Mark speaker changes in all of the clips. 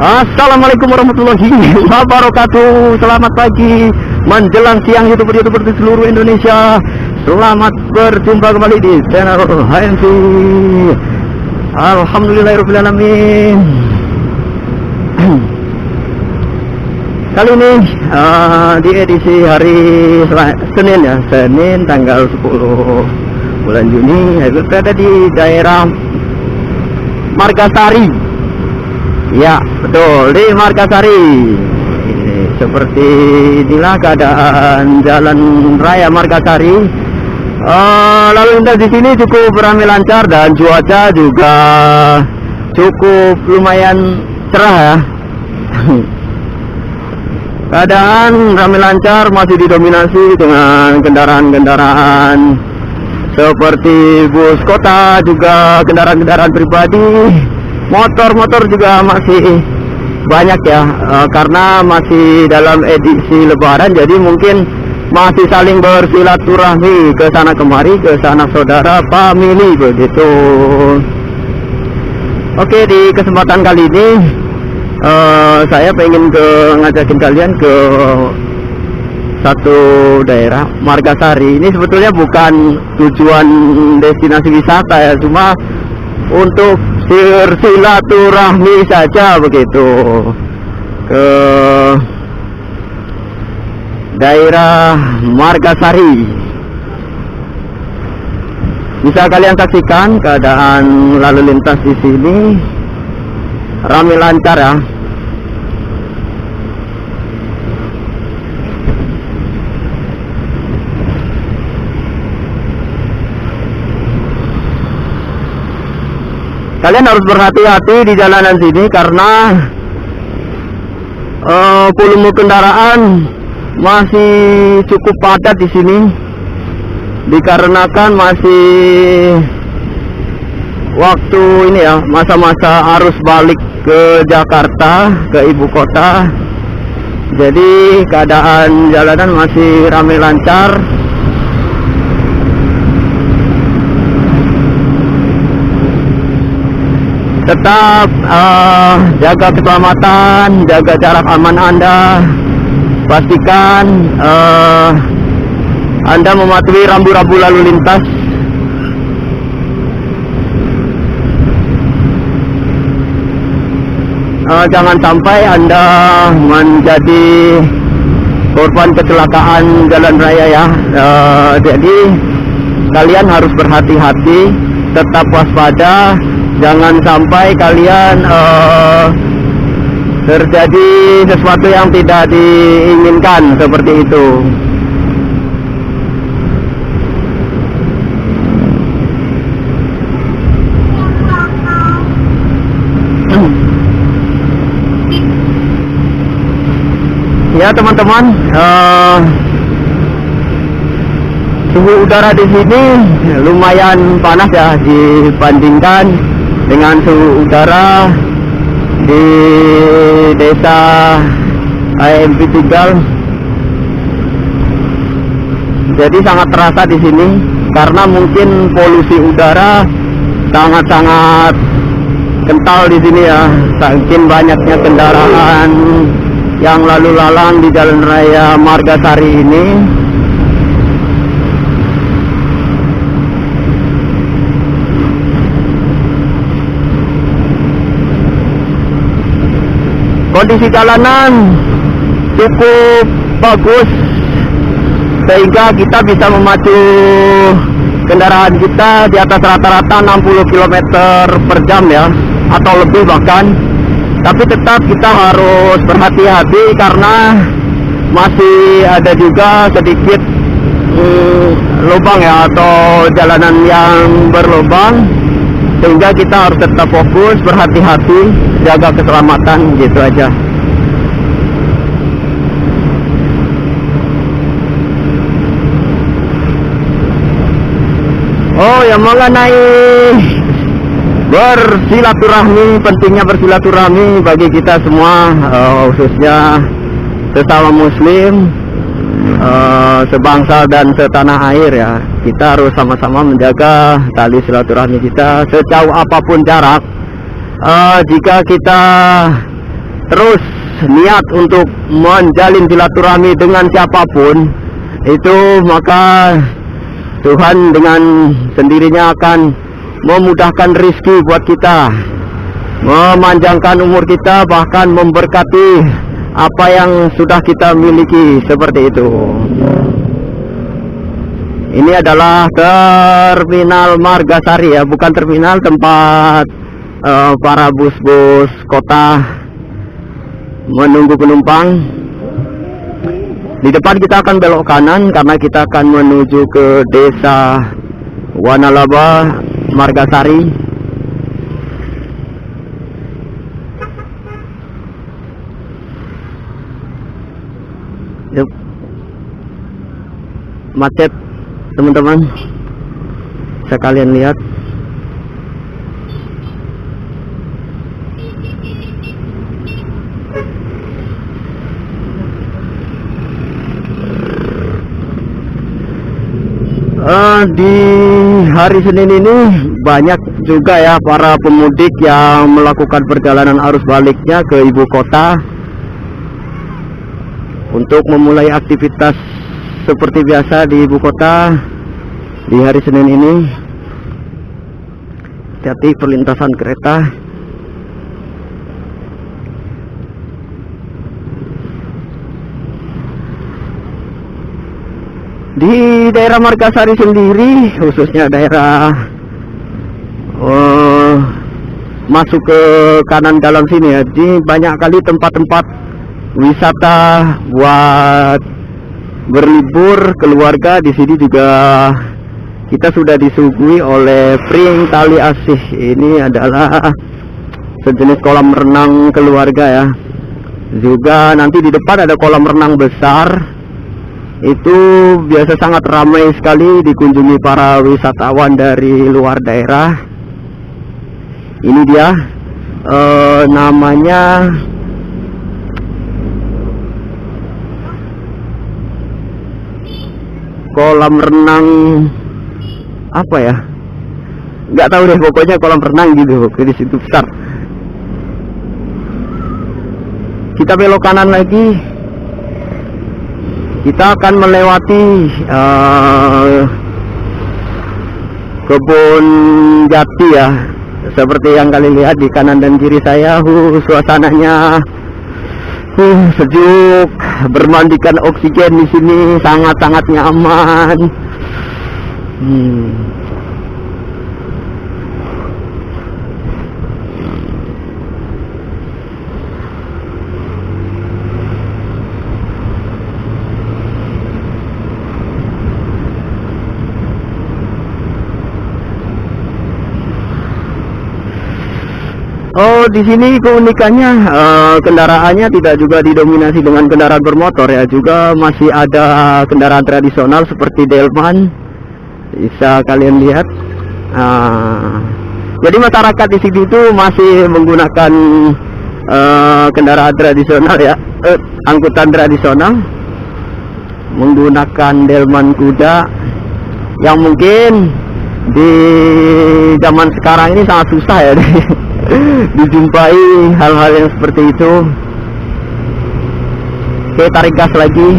Speaker 1: Assalamualaikum warahmatullahi wabarakatuh. Selamat pagi menjelang siang youtuber-youtuber di seluruh Indonesia. Selamat berjumpa kembali di channel HMV. Alhamdulillahirrahmanirrahim. Kali ini di edisi hari Senin ya, Senin tanggal 10 bulan Juni. Saya berada di daerah Margasari. Ya betul, di Margasari. Seperti inilah keadaan jalan raya Margasari. Lalu lintas di sini cukup ramai lancar dan cuaca juga cukup lumayan cerah ya. Keadaan ramai lancar masih didominasi dengan kendaraan-kendaraan seperti bus kota, juga kendaraan-kendaraan pribadi. Motor-motor juga masih banyak ya, karena masih dalam edisi lebaran, jadi mungkin masih saling bersilaturahmi ke sana kemari, ke sana saudara, family begitu. Oke, di kesempatan kali ini saya pengen ngajakin kalian ke satu daerah Margasari. Ini sebetulnya bukan tujuan destinasi wisata ya, cuma untuk silaturahmi saja begitu, ke daerah Margasari. Bisa kalian saksikan keadaan lalu lintas di sini ramai lancar ya. Kalian harus berhati-hati di jalanan sini karena volume kendaraan masih cukup padat di sini, dikarenakan masih waktu ini ya, masa-masa arus balik ke Jakarta, ke ibu kota. Jadi keadaan jalanan masih ramai lancar. Tetap jaga keselamatan, jaga jarak aman Anda. Pastikan Anda mematuhi rambu-rambu lalu lintas. Jangan sampai Anda menjadi korban kecelakaan jalan raya ya. Jadi kalian harus berhati-hati, tetap waspada. Jangan sampai kalian terjadi sesuatu yang tidak diinginkan seperti itu. Ya teman-teman, suhu udara di sini lumayan panas ya dibandingkan dengan suhu udara di desa HMV Tegal. Jadi sangat terasa di sini karena mungkin polusi udara sangat-sangat kental di sini ya, saking banyaknya kendaraan yang lalu lalang di jalan raya Margasari ini. Kondisi jalanan cukup bagus sehingga kita bisa memacu kendaraan kita di atas rata-rata 60 km per jam ya, atau lebih bahkan. Tapi tetap kita harus berhati-hati karena masih ada juga sedikit lubang ya, atau jalanan yang berlubang, sehingga kita harus tetap fokus, berhati-hati, jaga keselamatan gitu aja. Oh ya, mengenai bersilaturahmi, pentingnya bersilaturahmi bagi kita semua, khususnya sesama muslim. sebangsa dan setanah air ya. Kita harus sama-sama menjaga tali silaturahmi kita sejauh apapun jarak. Jika kita terus niat untuk menjalin silaturahmi dengan siapapun itu, maka Tuhan dengan sendirinya akan memudahkan rezeki buat kita, memanjangkan umur kita, bahkan memberkati apa yang sudah kita miliki, seperti itu. Ini adalah terminal Margasari ya, bukan terminal, tempat para bus-bus kota menunggu penumpang. Di depan kita akan belok kanan karena kita akan menuju ke desa Wanalaba Margasari. Yuk. Macet teman-teman, sekalian lihat. Di hari Senin ini banyak juga ya para pemudik yang melakukan perjalanan arus baliknya ke ibu kota untuk memulai aktivitas seperti biasa di ibu kota di hari Senin ini. Hati-hati perlintasan kereta. Di daerah Margasari sendiri, khususnya daerah masuk ke kanan dalam sini ya, di banyak kali tempat-tempat wisata buat berlibur keluarga. Di sini juga kita sudah disuguhi oleh pring tali asih. Ini adalah sejenis kolam renang keluarga ya. Juga nanti di depan ada kolam renang besar. Itu biasa sangat ramai sekali dikunjungi para wisatawan dari luar daerah. Ini dia namanya kolam renang apa ya, nggak tahu deh, pokoknya kolam renang gitu di situ besar. Kita belok kanan lagi, kita akan melewati kebun jati ya, seperti yang kalian lihat di kanan dan kiri saya. Suasananya sejuk, bermandikan oksigen di sini sangat-sangat nyaman. Oh, di sini keunikannya kendaraannya tidak juga didominasi dengan kendaraan bermotor ya, juga masih ada kendaraan tradisional seperti delman, bisa kalian lihat. Jadi masyarakat di sini itu masih menggunakan kendaraan tradisional ya, angkutan tradisional, menggunakan delman kuda yang mungkin di zaman sekarang ini sangat susah ya dijumpai hal-hal yang seperti itu. Oke, tarik gas lagi.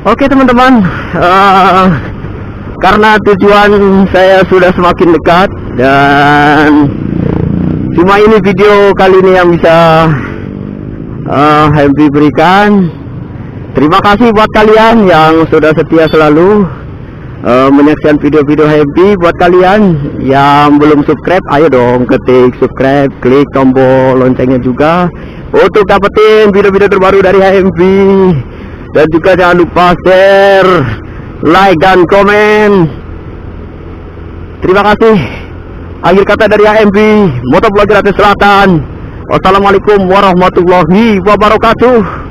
Speaker 1: Oke teman-teman, karena tujuan saya sudah semakin dekat dan cuma ini video kali ini yang bisa Happy berikan. Terima kasih buat kalian yang sudah setia selalu menyaksikan video-video Happy. Buat kalian yang belum subscribe, ayo dong ketik subscribe, klik tombol loncengnya juga untuk dapetin video-video terbaru dari Happy. Dan juga jangan lupa share, like, dan komen Terima kasih. Akhir kata dari AMB Motovlog Gratius Selatan. Wassalamualaikum warahmatullahi wabarakatuh.